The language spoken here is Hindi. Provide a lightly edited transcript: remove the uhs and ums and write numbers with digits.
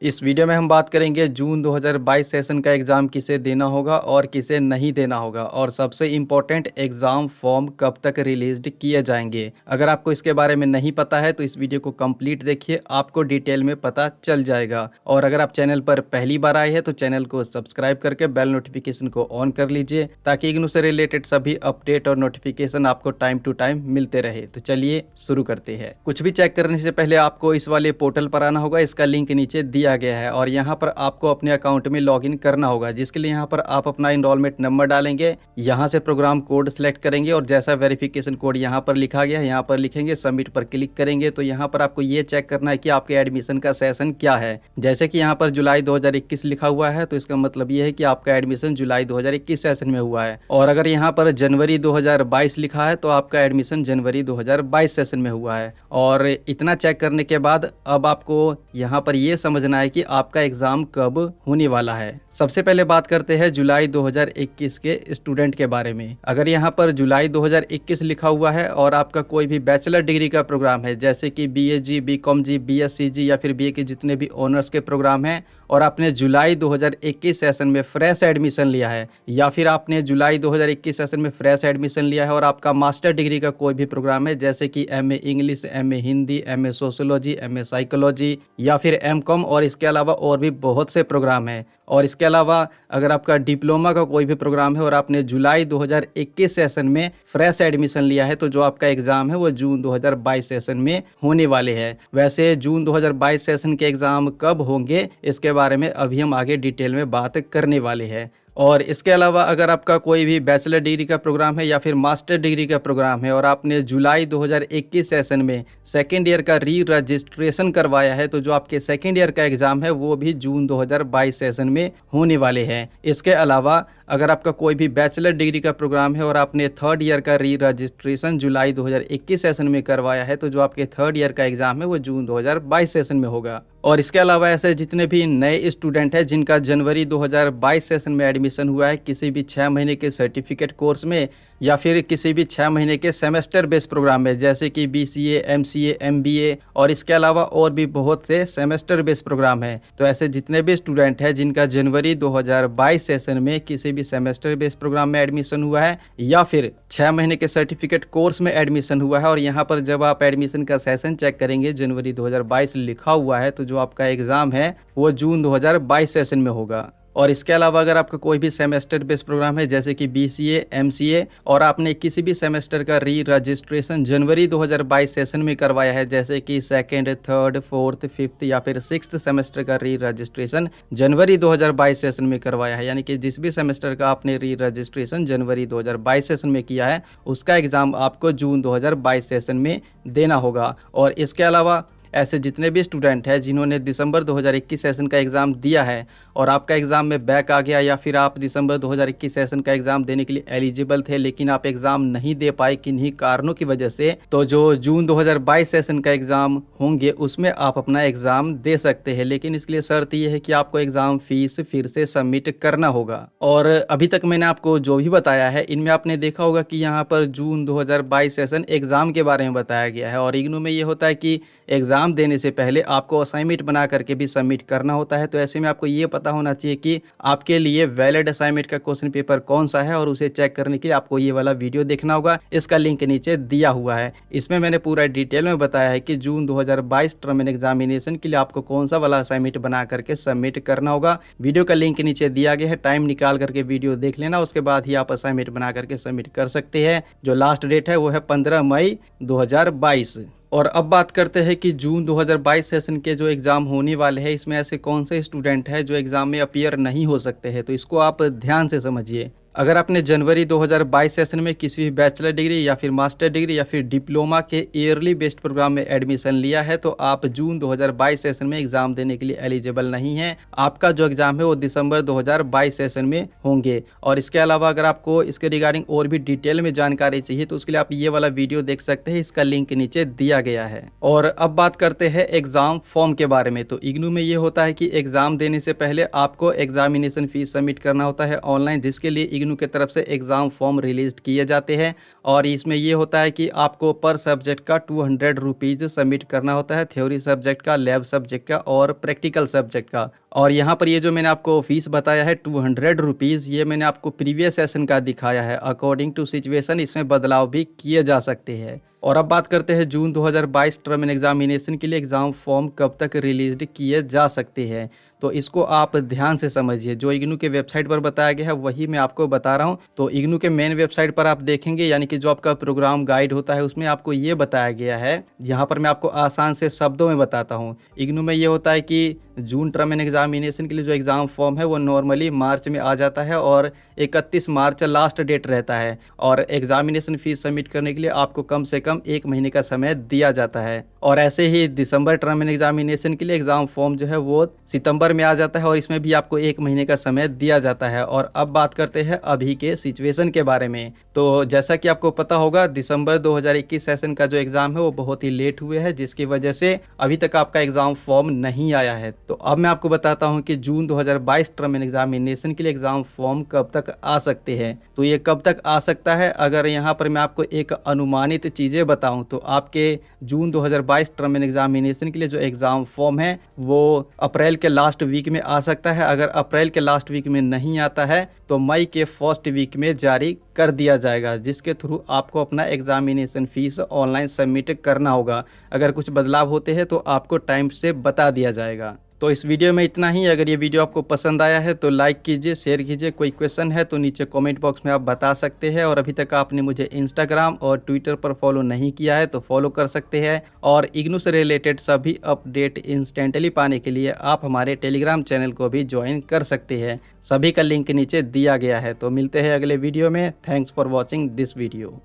इस वीडियो में हम बात करेंगे जून 2022 सेशन का एग्ज़ाम किसे देना होगा और किसे नहीं देना होगा, और सबसे इम्पोर्टेंट एग्ज़ाम फॉर्म कब तक रिलीज्ड किए जाएंगे। अगर आपको इसके बारे में नहीं पता है तो इस वीडियो को कंप्लीट देखिए, आपको डिटेल में पता चल जाएगा। और अगर आप चैनल पर पहली बार आए हैं तो चैनल को सब्सक्राइब करके बेल नोटिफिकेशन को ऑन कर लीजिए, ताकि इग्नू से रिलेटेड सभी अपडेट और नोटिफिकेशन आपको टाइम टू टाइम मिलते रहे। तो चलिए शुरू करते हैं। कुछ भी चेक करने से पहले आपको इस वाले पोर्टल पर आना होगा, इसका लिंक नीचे दिया गया है, और यहाँ पर आपको अपने अकाउंट में लॉगिन करना होगा, जिसके लिए यहाँ पर आप अपना इनरोलमेंट नंबर डालेंगे, यहाँ से प्रोग्राम कोड सेलेक्ट करेंगे और जैसा वेरिफिकेशन कोड यहाँ पर लिखा गया है यहाँ पर लिखेंगे, सबमिट पर क्लिक करेंगे। तो यहाँ पर आपको ये चेक करना है कि आपके एडमिशन का सेशन क्या है। जैसे कि यहाँ पर जुलाई 2021 लिखा हुआ है, तो इसका मतलब ये है कि आपका एडमिशन जुलाई 2021 सेशन में हुआ है। और अगर यहाँ पर जनवरी 2022 लिखा है तो आपका एडमिशन जनवरी 2022 सेशन में हुआ है। और इतना चेक करने के बाद अब आपको यहाँ पर ये समझना है कि आपका एग्जाम कब होने वाला है। सबसे पहले बात करते हैं जुलाई 2021 के स्टूडेंट के बारे में। अगर यहाँ पर जुलाई 2021 लिखा हुआ है और आपका कोई भी बैचलर डिग्री का प्रोग्राम है, जैसे कि BA BCom BSc या फिर BA के जितने भी ऑनर्स के प्रोग्राम हैं, और आपने जुलाई 2021 सेशन में फ्रेश एडमिशन लिया है, या फिर आपने जुलाई 2021 सेशन में फ्रेश एडमिशन लिया है और आपका मास्टर डिग्री का कोई भी प्रोग्राम है, जैसे कि MA English, MA Hindi, MA sociology, MA psychology या फिर MCOM, और इसके अलावा और भी बहुत से प्रोग्राम हैं। और इसके अलावा अगर आपका डिप्लोमा का कोई भी प्रोग्राम है और आपने जुलाई 2021 सेशन में फ्रेश एडमिशन लिया है, तो जो आपका एग्ज़ाम है वो जून 2022 सेशन में होने वाले हैं। वैसे जून 2022 सेशन के एग्ज़ाम कब होंगे इसके बारे में अभी हम आगे डिटेल में बात करने वाले हैं। और इसके अलावा अगर आपका कोई भी बैचलर डिग्री का प्रोग्राम है या फिर मास्टर डिग्री का प्रोग्राम है और आपने जुलाई 2021 सेशन में सेकेंड ईयर का री रजिस्ट्रेशन करवाया है, तो जो आपके सेकेंड ईयर का एग्ज़ाम है वो भी जून 2022 सेशन में होने वाले हैं। इसके अलावा अगर आपका कोई भी बैचलर डिग्री का प्रोग्राम है और आपने थर्ड ईयर का री रजिस्ट्रेशन जुलाई 2021 सेशन में करवाया है, तो जो आपके थर्ड ईयर का एग्ज़ाम है वो जून 2022 सेशन में होगा। और इसके अलावा ऐसे जितने भी नए स्टूडेंट हैं जिनका जनवरी 2022 सेशन में एडमिशन हुआ है किसी भी 6 महीने के सर्टिफिकेट कोर्स में या फिर किसी भी 6 महीने के सेमेस्टर बेस्ड प्रोग्राम में, जैसे कि BCA MCA MBA, और इसके अलावा और भी बहुत से सेमेस्टर बेस्ड प्रोग्राम हैं। तो ऐसे जितने भी स्टूडेंट हैं जिनका जनवरी 2022 सेशन में किसी भी सेमेस्टर बेस्ड प्रोग्राम में एडमिशन हुआ है या फिर 6 महीने के सर्टिफिकेट कोर्स में एडमिशन हुआ है, और यहाँ पर जब आप एडमिशन का सेशन चेक करेंगे जनवरी 2022 लिखा हुआ है, तो जो आपका एग्ज़ाम है वो जून 2022 सेशन में होगा। और इसके अलावा अगर आपका कोई भी सेमेस्टर बेस्ड प्रोग्राम है, जैसे कि BCA MCA, और आपने किसी भी सेमेस्टर का री रजिस्ट्रेशन जनवरी 2022 सेशन में करवाया है, जैसे कि सेकेंड, थर्ड, फोर्थ, फिफ्थ या फिर सिक्स्थ सेमेस्टर का री रजिस्ट्रेशन जनवरी 2022 सेशन में करवाया है, यानी कि जिस भी सेमेस्टर का आपने री रजिस्ट्रेशन जनवरी 2022 सेशन में किया है उसका एग्ज़ाम आपको जून 2022 सेशन में देना होगा। और इसके अलावा ऐसे जितने भी स्टूडेंट हैं जिन्होंने दिसंबर 2021 सेशन का एग्ज़ाम दिया है और आपका एग्ज़ाम में बैक आ गया, या फिर आप दिसंबर 2021 सेशन का एग्ज़ाम देने के लिए एलिजिबल थे लेकिन आप एग्ज़ाम नहीं दे पाए किन्हीं कारणों की वजह से, तो जो जून 2022 सेशन का एग्ज़ाम होंगे उसमें आप अपना एग्ज़ाम दे सकते हैं। लेकिन इसके लिए शर्त यह है कि आपको एग्ज़ाम फीस फिर से सबमिट करना होगा। और अभी तक मैंने आपको जो भी बताया है इनमें आपने देखा होगा कि यहाँ पर जून 2022 सेशन एग्ज़ाम के बारे में बताया गया है, और इग्नू में ये होता है कि एग्ज़ाम देने से पहले आपको असाइनमेंट बना करके भी सबमिट करना होता है। तो ऐसे में आपको ये पता होना चाहिए कि आपके लिए वैलिड असाइनमेंट का क्वेश्चन पेपर कौन सा है, और उसे चेक करने के लिए आपको ये वाला वीडियो देखना होगा। इसका लिंक नीचे दिया हुआ है, इसमें मैंने पूरा डिटेल में बताया है कि जून 2022 टर्म एंड एग्जामिनेशन के लिए आपको कौन सा वाला असाइनमेंट बना करके सबमिट करना होगा। वीडियो का लिंक नीचे दिया गया है, टाइम निकाल करके वीडियो देख लेना, उसके बाद ही आप असाइनमेंट बना करके सबमिट कर सकते हैं। जो लास्ट डेट है वो है 15 मई 2022। और अब बात करते हैं कि जून 2022 सेशन के जो एग्ज़ाम होने वाले हैं इसमें ऐसे कौन से स्टूडेंट हैं जो एग्ज़ाम में अपीयर नहीं हो सकते हैं, तो इसको आप ध्यान से समझिए। अगर आपने जनवरी 2022 सेशन में किसी भी बैचलर डिग्री या फिर मास्टर डिग्री या फिर डिप्लोमा के ईयरली बेस्ड प्रोग्राम में एडमिशन लिया है, तो आप जून 2022 सेशन में एग्ज़ाम देने के लिए एलिजिबल नहीं हैं। आपका जो एग्ज़ाम है वो दिसंबर 2022 सेशन में होंगे। और इसके अलावा अगर आपको इसके रिगार्डिंग और भी डिटेल में जानकारी चाहिए तो उसके लिए आप ये वाला वीडियो देख सकते हैं, इसका लिंक नीचे दिया गया है। और अब बात करते हैं एग्ज़ाम फॉर्म के बारे में। तो इग्नू में ये होता है कि एग्ज़ाम देने से पहले आपको एग्जामिनेशन फीस सबमिट करना होता है ऑनलाइन, जिसके लिए इग्नू की तरफ से एग्ज़ाम फॉर्म रिलीज किए जाते हैं और इसमें ये होता है कि आपको पर सब्जेक्ट का 200 रुपीज़ सबमिट करना होता है, थ्योरी सब्जेक्ट का, लैब सब्जेक्ट का और प्रैक्टिकल सब्जेक्ट का। और यहाँ पर ये जो मैंने आपको फीस बताया है 200 रुपीज़, ये मैंने आपको प्रीवियस सेशन का दिखाया है। अकॉर्डिंग टू सिचुएशन इसमें बदलाव भी किए जा सकते हैं। और अब बात करते हैं जून 2022 टर्म एंड एग्जामिनेशन के लिए एग्ज़ाम फॉर्म कब तक रिलीज किए जा सकते हैं। तो इसको आप ध्यान से समझिए, जो इग्नू के वेबसाइट पर बताया गया है वही मैं आपको बता रहा हूँ। तो इग्नू के मेन वेबसाइट पर आप देखेंगे, यानी कि जो आपका प्रोग्राम गाइड होता है उसमें आपको ये बताया गया है। यहाँ पर मैं आपको आसान से शब्दों में बताता हूँ। इग्नू में ये होता है कि जून टर्म एंड एग्जामिनेशन के लिए जो एग्ज़ाम फॉर्म है वो नॉर्मली मार्च में आ जाता है और 31 मार्च लास्ट डेट रहता है। और एग्जामिनेशन फीस सबमिट करने के लिए आपको कम से कम 1 महीने का समय दिया जाता है। और ऐसे ही दिसंबर टर्म एंड एग्जामिनेशन के लिए एग्ज़ाम फॉर्म जो है वो सितंबर में आ जाता है और इसमें भी आपको 1 महीने का समय दिया जाता है। और अब बात करते हैं अभी के सिचुएशन के बारे में। तो जैसा कि आपको पता होगा, दिसंबर 2021 सेशन का जो एग्ज़ाम है वो बहुत ही लेट हुए है, जिसकी वजह से अभी तक आपका एग्ज़ाम फॉर्म नहीं आया है। तो अब मैं आपको बताता हूं कि जून 2022 टर्म एंड एग्जामिनेशन के लिए एग्ज़ाम फॉर्म कब तक आ सकते हैं। तो ये कब तक आ सकता है, अगर यहाँ पर मैं आपको एक अनुमानित चीज़ें बताऊं तो आपके जून 2022 टर्म एंड एग्जामिनेशन के लिए जो एग्ज़ाम फॉर्म है वो अप्रैल के लास्ट वीक में आ सकता है। अगर अप्रैल के लास्ट वीक में नहीं आता है तो मई के फर्स्ट वीक में जारी कर दिया जाएगा, जिसके थ्रू आपको अपना एग्जामिनेशन फीस ऑनलाइन सबमिट करना होगा। अगर कुछ बदलाव होते हैं तो आपको टाइम से बता दिया जाएगा। तो इस वीडियो में इतना ही। अगर ये वीडियो आपको पसंद आया है तो लाइक कीजिए, शेयर कीजिए। कोई क्वेश्चन है तो नीचे कमेंट बॉक्स में आप बता सकते हैं। और अभी तक आपने मुझे इंस्टाग्राम और ट्विटर पर फॉलो नहीं किया है तो फॉलो कर सकते हैं। और इग्नू से रिलेटेड सभी अपडेट इंस्टेंटली पाने के लिए आप हमारे टेलीग्राम चैनल को भी ज्वाइन कर सकते हैं। सभी का लिंक नीचे दिया गया है। तो मिलते हैं अगले वीडियो में। Thanks for watching this video.